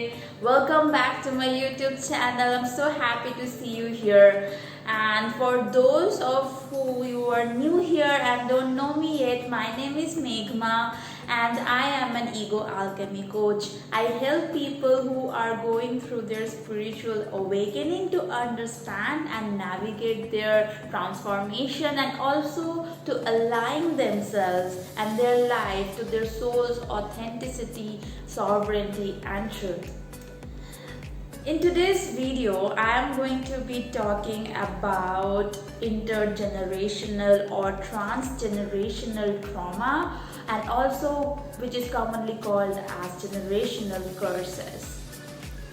day. Welcome back to my YouTube channel. I'm so happy to see you here. And for those of you are new here and don't know me yet, my name is Meghma and I am an ego alchemy coach. I help people who are going through their spiritual awakening to understand and navigate their transformation and also to align themselves and their life to their soul's authenticity, sovereignty and truth. In today's video, I am going to be talking about intergenerational or transgenerational trauma and also which is commonly called as generational curses.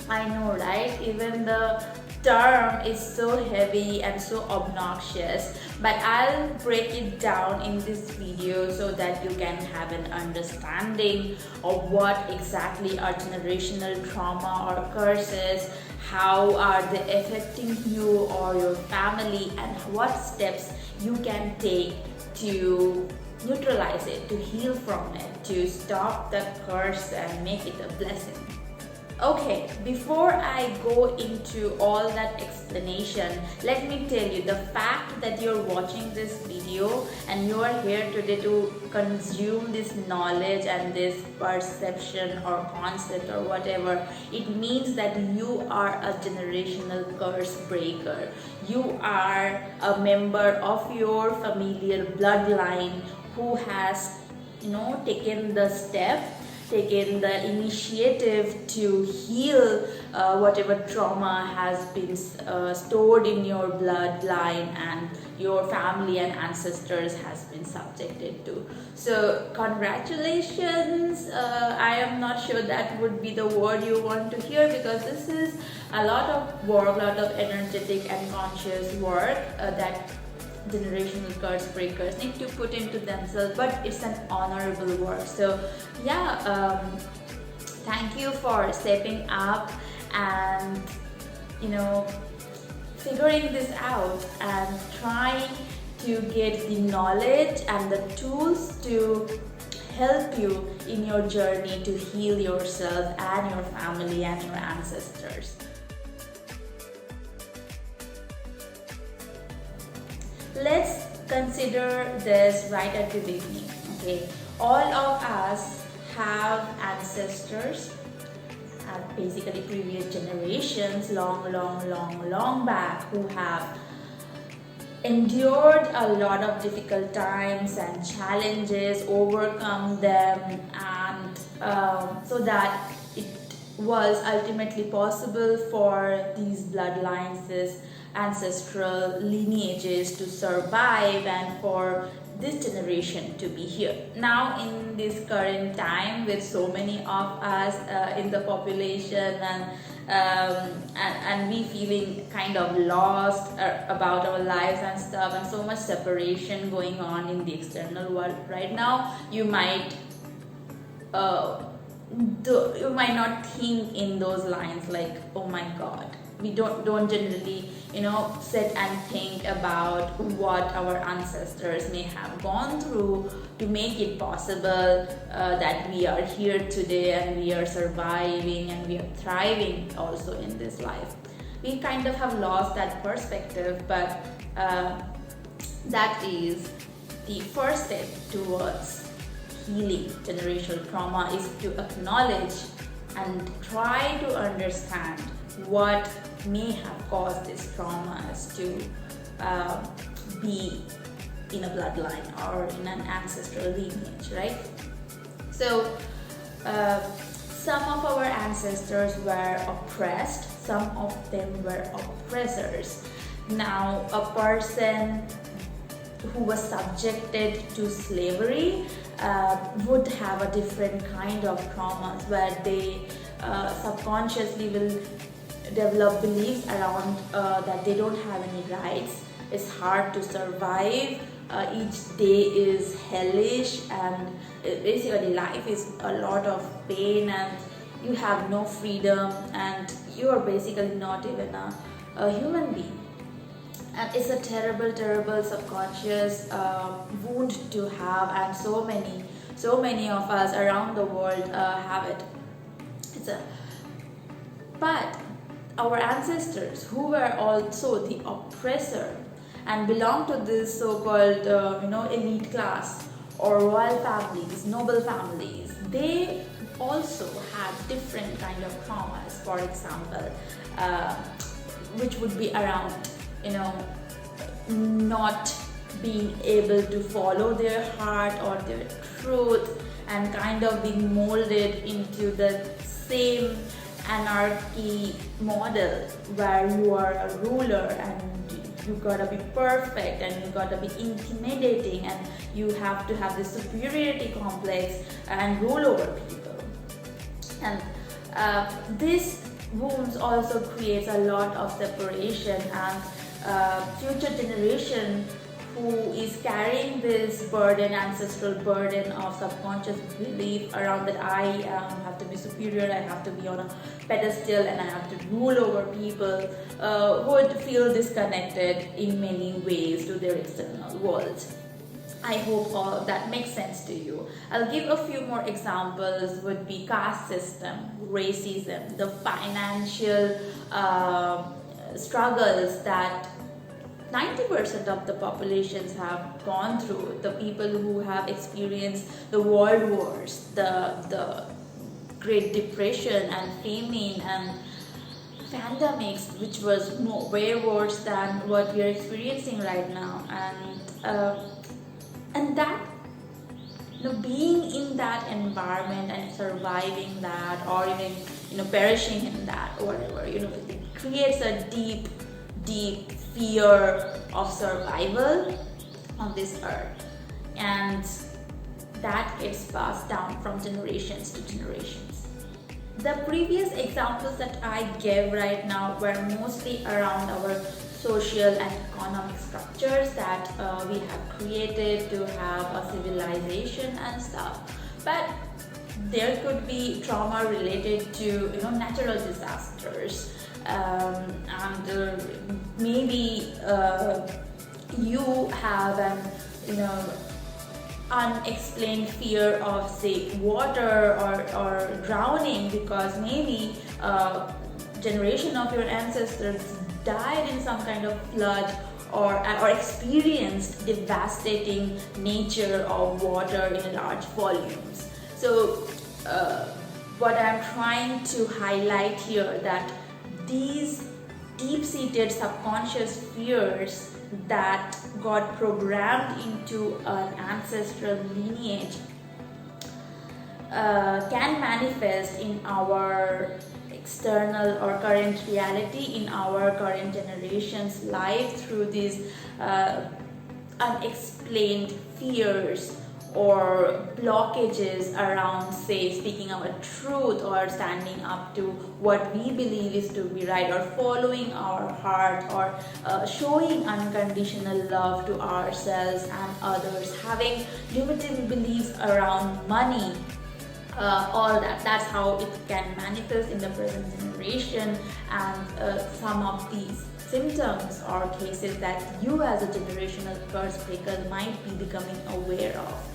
I know, right? Even the term is so heavy and so obnoxious, but I'll break it down in this video so that you can have an understanding of what exactly are generational trauma or curses, how are they affecting you or your family, and what steps you can take to neutralize it, to heal from it, to stop the curse and make it a blessing. Okay, before I go into all that explanation, let me tell you the fact that you're watching this video and you are here today to consume this knowledge and this perception or concept or whatever, it means that you are a generational curse breaker. You are a member of your familial bloodline who has, taken the step, taken the initiative to heal whatever trauma has been stored in your bloodline and your family and ancestors has been subjected to. So congratulations. I am not sure that would be the word you want to hear, because this is a lot of work, a lot of energetic and conscious work that generational curse breakers need to put into themselves, but it's an honorable work. So yeah, thank you for stepping up and figuring this out and trying to get the knowledge and the tools to help you in your journey to heal yourself and your family and your ancestors. Let's consider this right at the beginning. Okay, all of us have ancestors, basically previous generations, long back, who have endured a lot of difficult times and challenges, overcome them, and so that it was ultimately possible for these bloodlines, this ancestral lineages to survive and for this generation to be here. Now in this current time, with so many of us in the population and we feeling kind of lost about our lives and stuff, and so much separation going on in the external world right now, you might not think in those lines like, oh my god. We don't generally sit and think about what our ancestors may have gone through to make it possible that we are here today and we are surviving and we are thriving also in this life. We kind of have lost that perspective, but that is the first step towards healing generational trauma, is to acknowledge and try to understand what may have caused these traumas to be in a bloodline or in an ancestral lineage, right? So some of our ancestors were oppressed, some of them were oppressors. Now a person who was subjected to slavery would have a different kind of traumas where they subconsciously will develop beliefs around that they don't have any rights. It's hard to survive. Each day is hellish, and basically life is a lot of pain, and you have no freedom, and you are basically not even a human being. And it's a terrible subconscious wound to have, and so many of us around the world have it. It's a But our ancestors, who were also the oppressor and belonged to this so-called elite class or royal families, noble families, they also had different kind of traumas. For example, which would be around not being able to follow their heart or their truth, and kind of being molded into the same anarchy model where you are a ruler and you gotta be perfect and you gotta be intimidating and you have to have this superiority complex and rule over people. And this wounds also creates a lot of separation, and future generation who is carrying this burden, ancestral burden of subconscious belief around that I have to be superior, I have to be on a pedestal, and I have to rule over people, would feel disconnected in many ways to their external world. I hope all that makes sense to you. I'll give a few more examples. Would be caste system, racism, the financial struggles that 90% of the populations have gone through, the people who have experienced the world wars, the Great Depression and famine and pandemics, which was way worse than what we are experiencing right now, and that being in that environment and surviving that, or even perishing in that, or whatever, it creates a deep fear of survival on this earth, and that gets passed down from generations to generations. The previous examples that I gave right now were mostly around our social and economic structures that we have created to have a civilization and stuff, but there could be trauma related to natural disasters, and maybe you have an unexplained fear of, say, water or drowning, because maybe generation of your ancestors died in some kind of flood or experienced devastating nature of water in large volumes. So what I'm trying to highlight here, that these deep-seated subconscious fears that got programmed into an ancestral lineage can manifest in our external or current reality, in our current generation's life, through these unexplained fears or blockages around, say, speaking our truth or standing up to what we believe is to be right, or following our heart, or showing unconditional love to ourselves and others, having limiting beliefs around money. All that's how it can manifest in the present generation, and some of these symptoms or cases that you as a generational curse breaker might be becoming aware of.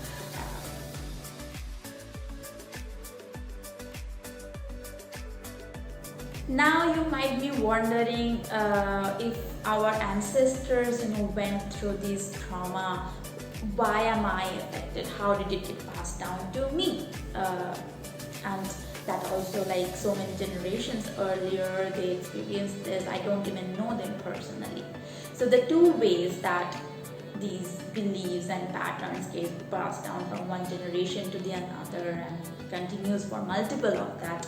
Now you might be wondering if our ancestors went through this trauma, why am I affected? How did it get passed down to me? And that also, like so many generations earlier, they experienced this. I don't even know them personally. So the two ways that these beliefs and patterns get passed down from one generation to the another and continues for multiple of that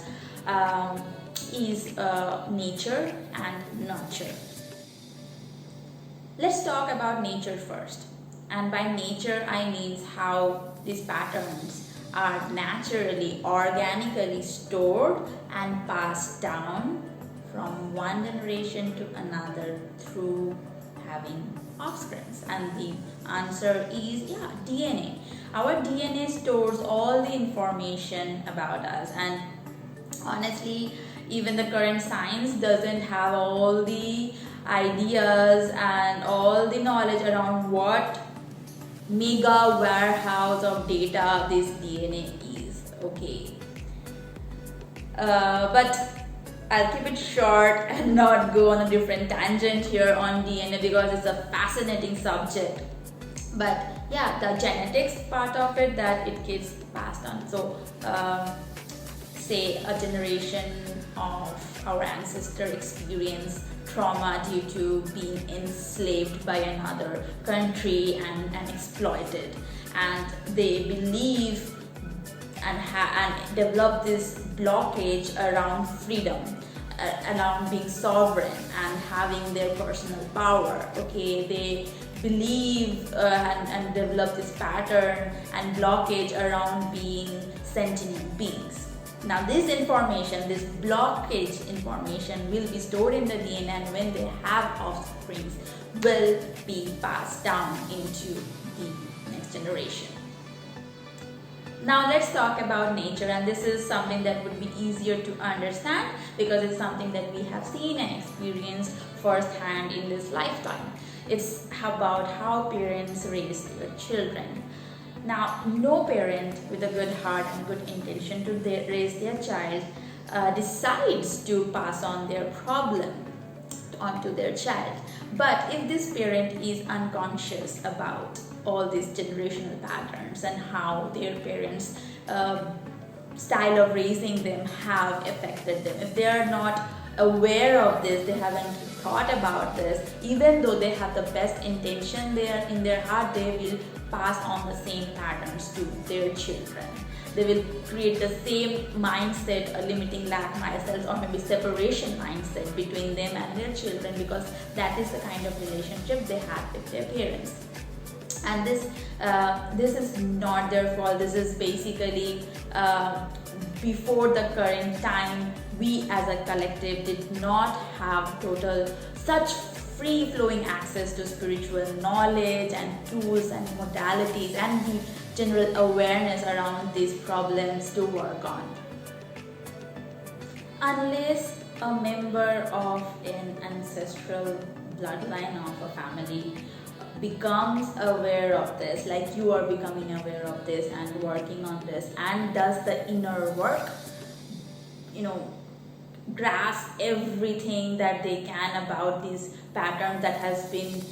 is nature and nurture. Let's talk about nature first. And by nature, I mean how these patterns are naturally, organically stored and passed down from one generation to another through having offsprings. And the answer is DNA. Our DNA stores all the information about us, and honestly, even the current science doesn't have all the ideas and all the knowledge around what mega warehouse of data this DNA is. Okay, but I'll keep it short and not go on a different tangent here on DNA because it's a fascinating subject. But yeah, the genetics part of it, that it gets passed on. So say a generation of our ancestor experience trauma due to being enslaved by another country and exploited, and they believe and develop this blockage around freedom, around being sovereign and having their personal power. Okay, they believe and develop this pattern and blockage around being sentient beings. Now this information, this blockage information will be stored in the DNA, and when they have offsprings, will be passed down into the next generation. Now let's talk about nature, and this is something that would be easier to understand because it's something that we have seen and experienced firsthand in this lifetime. It's about how parents raise their children. Now, no parent with a good heart and good intention to raise their child decides to pass on their problem onto their child. But if this parent is unconscious about all these generational patterns and how their parents' style of raising them have affected them, if they are not aware of this, they haven't thought about this, even though they have the best intention there in their heart, they will pass on the same patterns to their children. They will create the same mindset, a limiting, lack, myself, or maybe separation mindset between them and their children, because that is the kind of relationship they had with their parents. And this is not their fault. This is basically before the current time, we as a collective did not have such free-flowing access to spiritual knowledge and tools and modalities and the general awareness around these problems to work on. Unless a member of an ancestral bloodline of a family becomes aware of this, like you are becoming aware of this and working on this and does the inner work, grasp everything that they can about these patterns that has been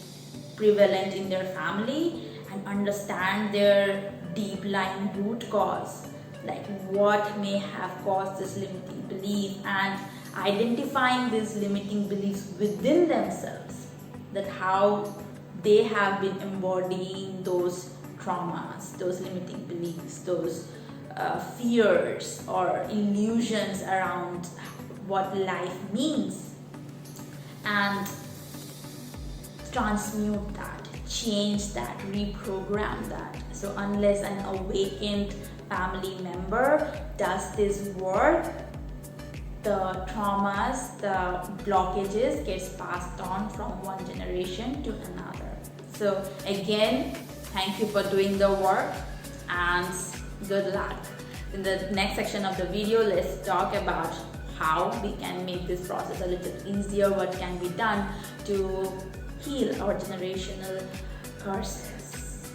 prevalent in their family and understand their deep lying root cause, like what may have caused this limiting belief, and identifying these limiting beliefs within themselves, that how they have been embodying those traumas, those limiting beliefs, those fears or illusions around what life means, and transmute that, change that, reprogram that. So unless an awakened family member does this work, the traumas, the blockages gets passed on from one generation to another. So again, thank you for doing the work and good luck. In the next section of the video, let's talk about how we can make this process a little easier, what can be done to heal our generational curses.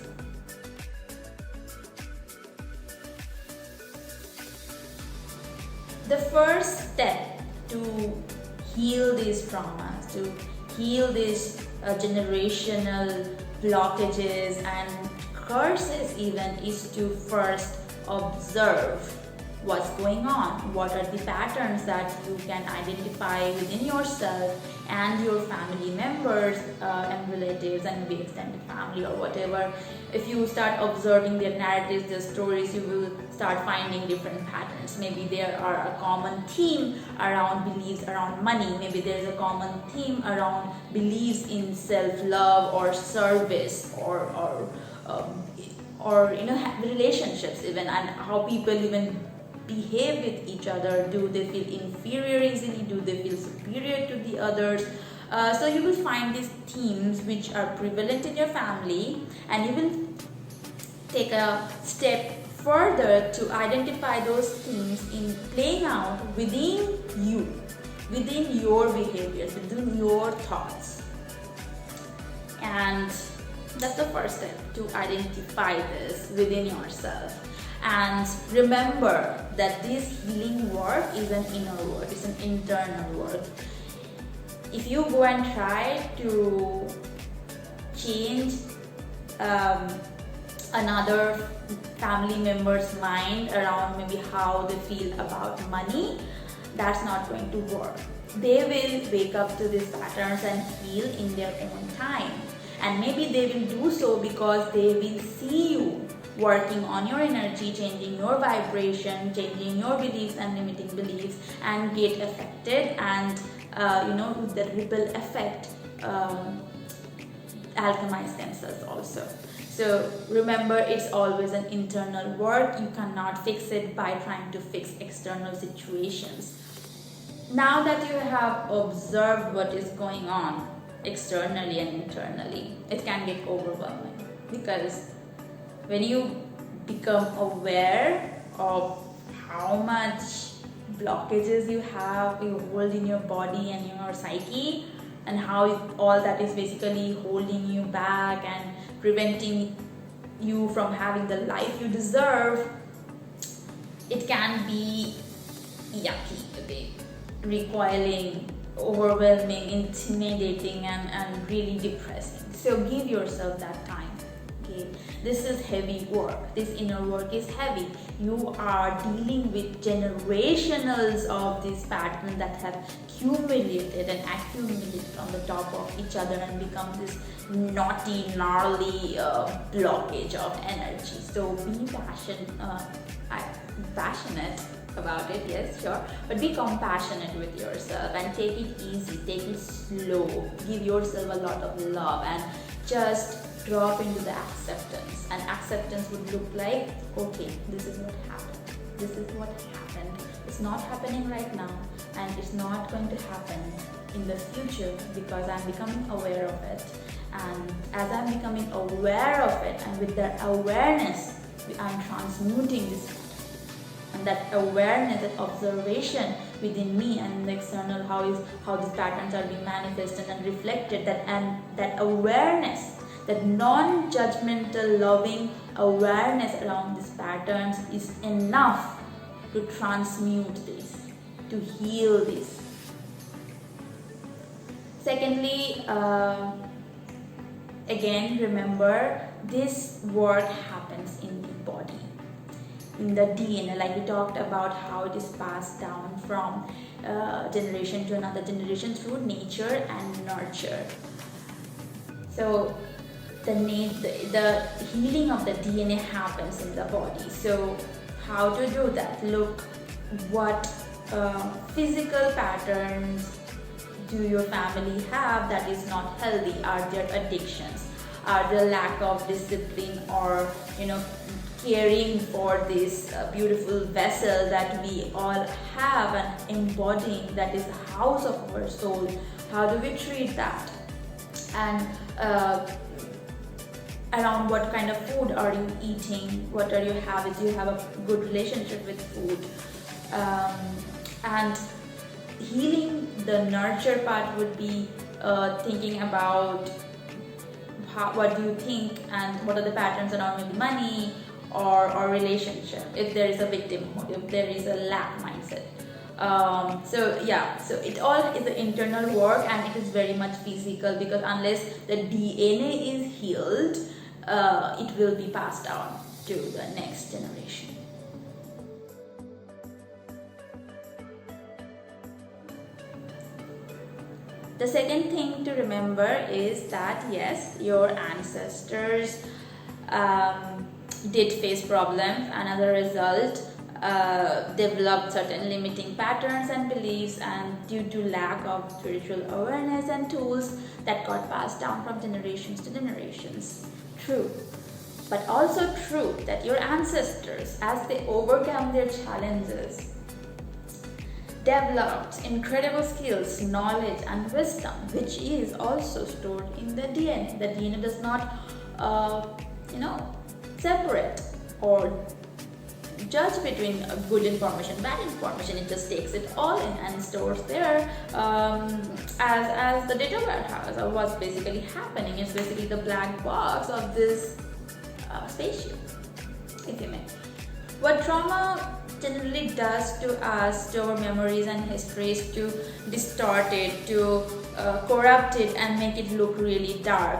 The first step to heal these traumas, to heal these generational blockages and curses even, is to first observe what's going on, what are the patterns that you can identify within yourself and your family members and relatives and maybe extended family or whatever. If you start observing their narratives, their stories, you will start finding different patterns. Maybe there are a common theme around beliefs around money, maybe there's a common theme around beliefs in self-love or service or relationships even, and how people even behave with each other. Do they feel inferior easily? Do they feel superior to the others? So you will find these themes which are prevalent in your family, and you will take a step further to identify those themes in playing out within you, within your behaviors, within your thoughts. And that's the first step, to identify this within yourself. And remember that this healing work is an inner work, it's an internal work. If you go and try to change another family member's mind around maybe how they feel about money, that's not going to work. They will wake up to these patterns and heal in their own time. And maybe they will do so because they will see you working on your energy, changing your vibration, changing your beliefs and limiting beliefs, and get affected, and the ripple effect alchemize themselves also. So remember, it's always an internal work. You cannot fix it by trying to fix external situations. Now that you have observed what is going on externally and internally, it can get overwhelming, because when you become aware of how much blockages you hold in your body and in your psyche, and how all that is basically holding you back and preventing you from having the life you deserve, it can be yucky, okay? Recoiling, overwhelming, intimidating, and really depressing. So give yourself that time. Okay, this is heavy work. This inner work is heavy. You are dealing with generationals of these patterns that have accumulated and accumulated from the top of each other and become this naughty, gnarly blockage of energy. So be passionate about it, yes, sure, but be compassionate with yourself and take it easy, take it slow, give yourself a lot of love, and just drop into the acceptance. And acceptance would look like, okay, this is what happened, this is what happened, it's not happening right now, and it's not going to happen in the future, because I'm becoming aware of it. And as I'm becoming aware of it, and with that awareness, I'm transmuting this. And that awareness, that observation within me and in the external, how these patterns are being manifested and reflected, that awareness, that non-judgmental, loving awareness around these patterns is enough to transmute this, to heal this. Secondly, again, remember, this work happens in the body, in the DNA, like we talked about how it is passed down from generation to another generation through nature and nurture. So the healing of the DNA happens in the body. So how to do that? Look, what physical patterns do your family have that is not healthy? Are there addictions? Are there lack of discipline, or caring for this beautiful vessel that we all have and embodying, that is the house of our soul? How do we treat that? And around what kind of food are you eating? What are your habits? Do you have a good relationship with food? And healing the nurture part would be thinking about what do you think and what are the patterns around maybe money or relationship, if there is a victimhood, if there is a lack mindset. So it all is the internal work, and it is very much physical, because unless the DNA is healed, it will be passed on to the next generation. The second thing to remember is that yes, your ancestors did face problems, and as a result developed certain limiting patterns and beliefs, and due to lack of spiritual awareness and tools, that got passed down from generations to generations. True. But also true that your ancestors, as they overcome their challenges, developed incredible skills, knowledge and wisdom, which is also stored in the DNA. The DNA does not separate or judge between good information, bad information. It just takes it all in and stores there as the data warehouse of what's basically happening. It's basically the black box of this spaceship, if you may. What trauma generally does to us, to our memories and histories, to distort it, to corrupt it and make it look really dark.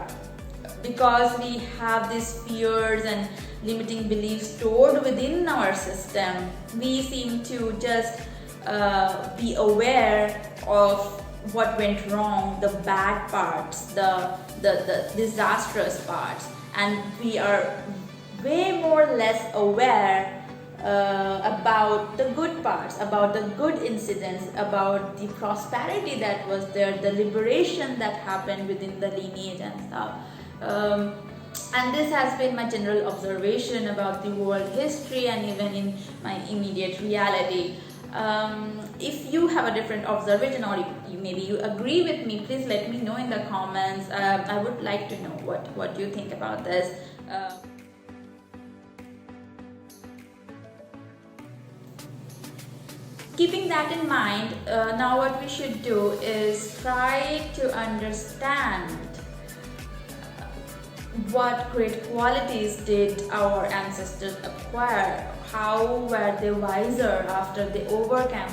Because we have these fears and limiting beliefs stored within our system, we seem to just be aware of what went wrong, the bad parts, the disastrous parts, and we are way more less aware about the good parts, about the good incidents, about the prosperity that was there, the liberation that happened within the lineage and stuff. And this has been my general observation about the world history and even in my immediate reality. If you have a different observation, or maybe you agree with me, please let me know in the comments. I would like to know what you think about this. Keeping that in mind, now what we should do is try to understand what great qualities did our ancestors acquire. How were they wiser after they overcame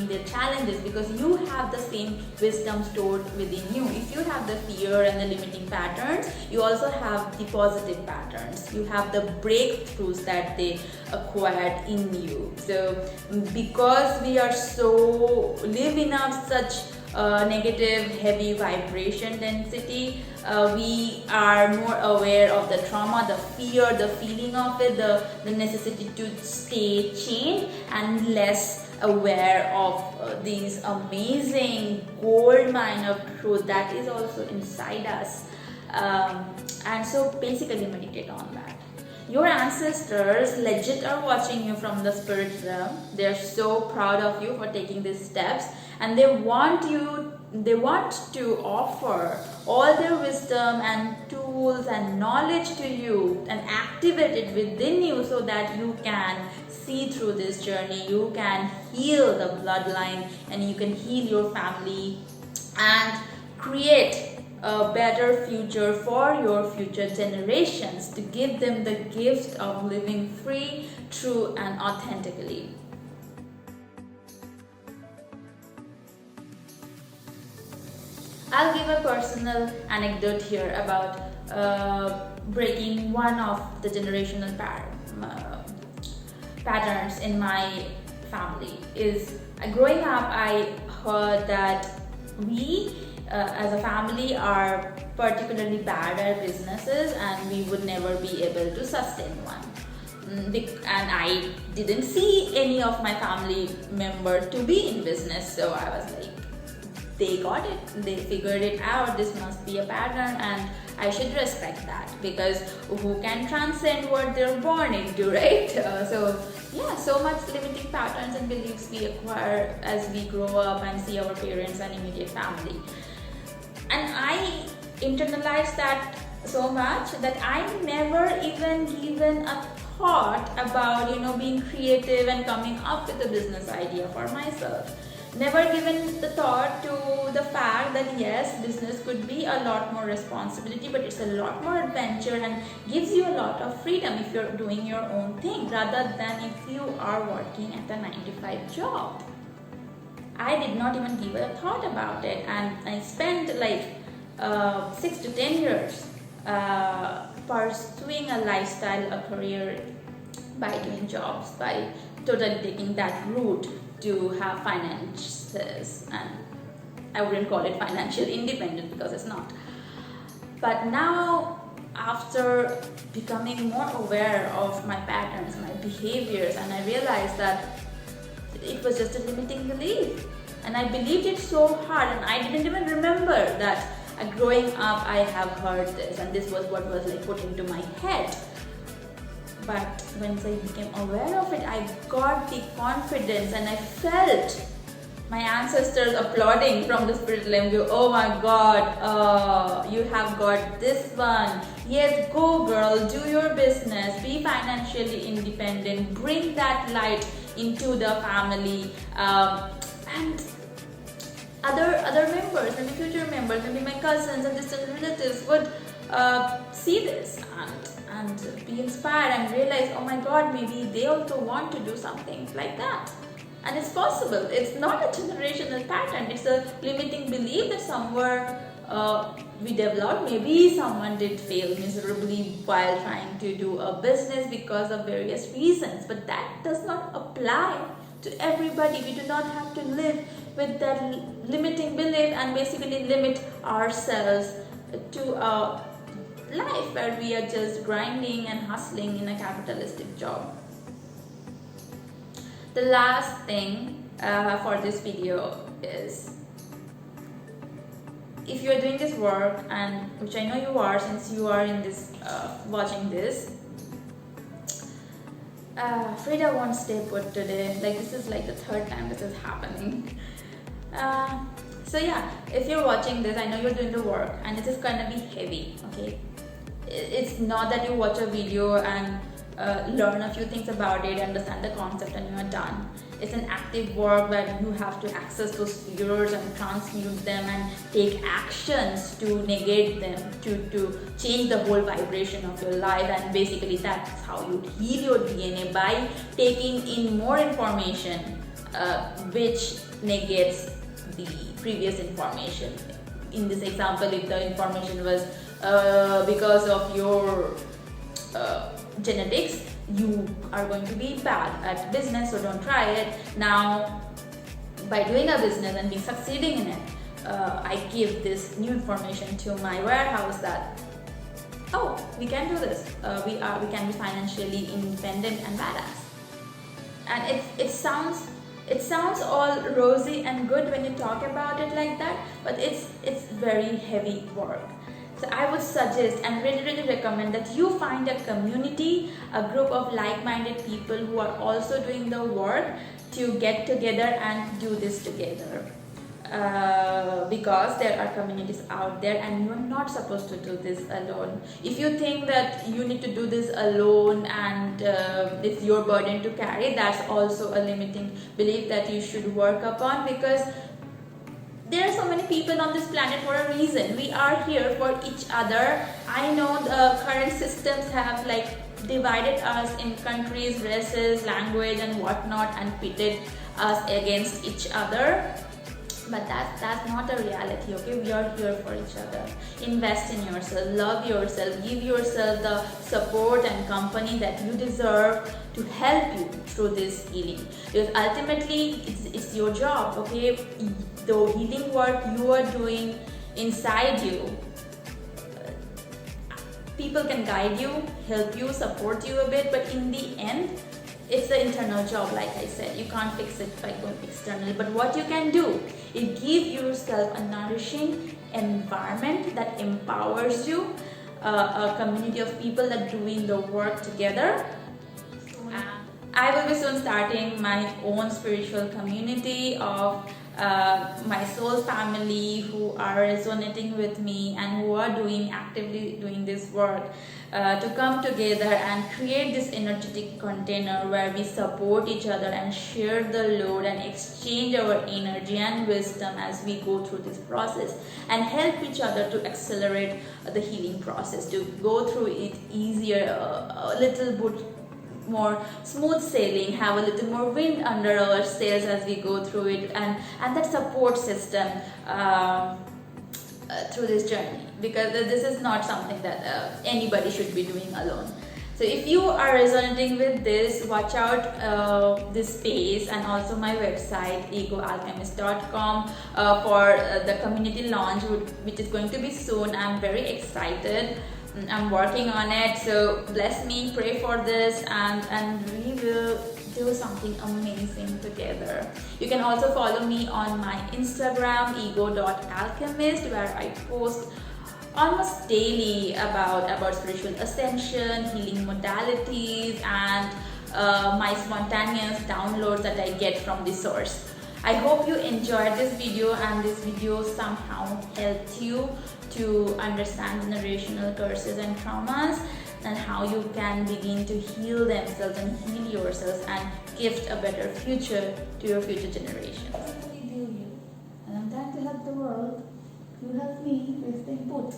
their challenges? Because you have the same wisdom stored within you. If you have the fear and the limiting patterns, you also have the positive patterns. You have the breakthroughs that they acquired in you. So because we are live in such negative, heavy vibration density, we are more aware of the trauma, the fear, the feeling of it, the necessity to stay chained, and less aware of these amazing gold mine of truth that is also inside us. And so basically meditate on that. Your ancestors legit are watching you from the spirit realm. They're so proud of you for taking these steps, and they want to offer all their wisdom and tools and knowledge to you and activate it within you so that you can see through this journey, you can heal the bloodline, and you can heal your family and create a better future for your future generations, to give them the gift of living free, true and authentically. I'll give a personal anecdote here about breaking one of the generational patterns in my family. Growing up, I heard that we as a family are particularly bad at businesses and we would never be able to sustain one. And I didn't see any of my family member to be in business, so I was like, they got it, they figured it out, this must be a pattern and I should respect that, because who can transcend what they're born into, right? So much limiting patterns and beliefs we acquire as we grow up and see our parents and immediate family. And I internalized that so much that I never even given a thought about, being creative and coming up with a business idea for myself. Never given the thought to the fact that yes, business could be a lot more responsibility, but it's a lot more adventure and gives you a lot of freedom if you're doing your own thing rather than if you are working at a 9-to-5 job. I did not even give it a thought about it, and I spent like 6 to 10 years pursuing a lifestyle, a career by doing jobs, by totally taking that route to have finances, and I wouldn't call it financial independence because it's not. But now, after becoming more aware of my patterns, my behaviors, and I realized that it was just a limiting belief, and I believed it so hard, and I didn't even remember that growing up I have heard this, and this was what was like put into my head. But once I became aware of it, I got the confidence and I felt my ancestors applauding from the spirit realm. Oh my God, you have got this one. Yes, go girl, do your business, be financially independent, bring that light into the family. And other members, maybe future members, maybe my cousins and distant relatives would see this and be inspired and realize, oh my god, maybe they also want to do something like that. And it's possible. It's not a generational pattern. It's a limiting belief that somewhere we developed. Maybe someone did fail miserably while trying to do a business because of various reasons. But that does not apply to everybody. We do not have to live with that limiting belief and basically limit ourselves to a life where we are just grinding and hustling in a capitalistic job. The last thing for this video is, if you are doing this work, and which I know you are since you are in this watching this, Frida won't stay put today. Like, this is like the third time this is happening. So yeah, if you're watching this, I know you're doing the work and it is gonna be heavy, okay? It's not that you watch a video and learn a few things about it, understand the concept, and you are done. It's an active work where you have to access those fears and transmute them and take actions to negate them, to change the whole vibration of your life. And basically that's how you heal your DNA, by taking in more information which negates the previous information. In this example, if the information was because of your genetics, you are going to be bad at business, so don't try it. Now, by doing a business and being succeeding in it, I give this new information to my warehouse that, oh, we can do this. We can be financially independent and badass. And it sounds all rosy and good when you talk about it like that, but it's very heavy work. So I would suggest and really recommend that you find a community, a group of like-minded people who are also doing the work, to get together and do this together. Because there are communities out there and you're not supposed to do this alone. If you think that you need to do this alone and it's your burden to carry, that's also a limiting belief that you should work upon, because there are so many people on this planet for a reason. We are here for each other. I know the current systems have like divided us in countries, races, language and whatnot, and pitted us against each other. But that's not a reality, okay? We are here for each other. Invest in yourself, love yourself, give yourself the support and company that you deserve to help you through this healing. Because ultimately, it's your job, okay? The healing work you are doing inside you, people can guide you, help you, support you a bit, but in the end, it's the internal job. Like I said, you can't fix it by going externally. But what you can do is give yourself a nourishing environment that empowers you, a community of people that are doing the work together. I will be soon starting my own spiritual community of my soul family who are resonating with me and who are actively doing this work, to come together and create this energetic container where we support each other and share the load and exchange our energy and wisdom as we go through this process, and help each other to accelerate the healing process, to go through it easier, a little bit more smooth sailing, have a little more wind under our sails as we go through it, and that support system through this journey, because this is not something that anybody should be doing alone. So if you are resonating with this, watch out this space and also my website ego.alchemist.com for the community launch, which is going to be soon. I'm very excited. I'm working on it, so bless me, pray for this, and we will do something amazing together. You can also follow me on my Instagram ego.alchemist, where I post almost daily about spiritual ascension, healing modalities, and my spontaneous downloads that I get from the source. I hope you enjoyed this video and this video somehow helped you to understand generational curses and traumas, and how you can begin to heal themselves and heal yourselves and gift a better future to your future generations. And I'm trying to help the world. You help me with the input.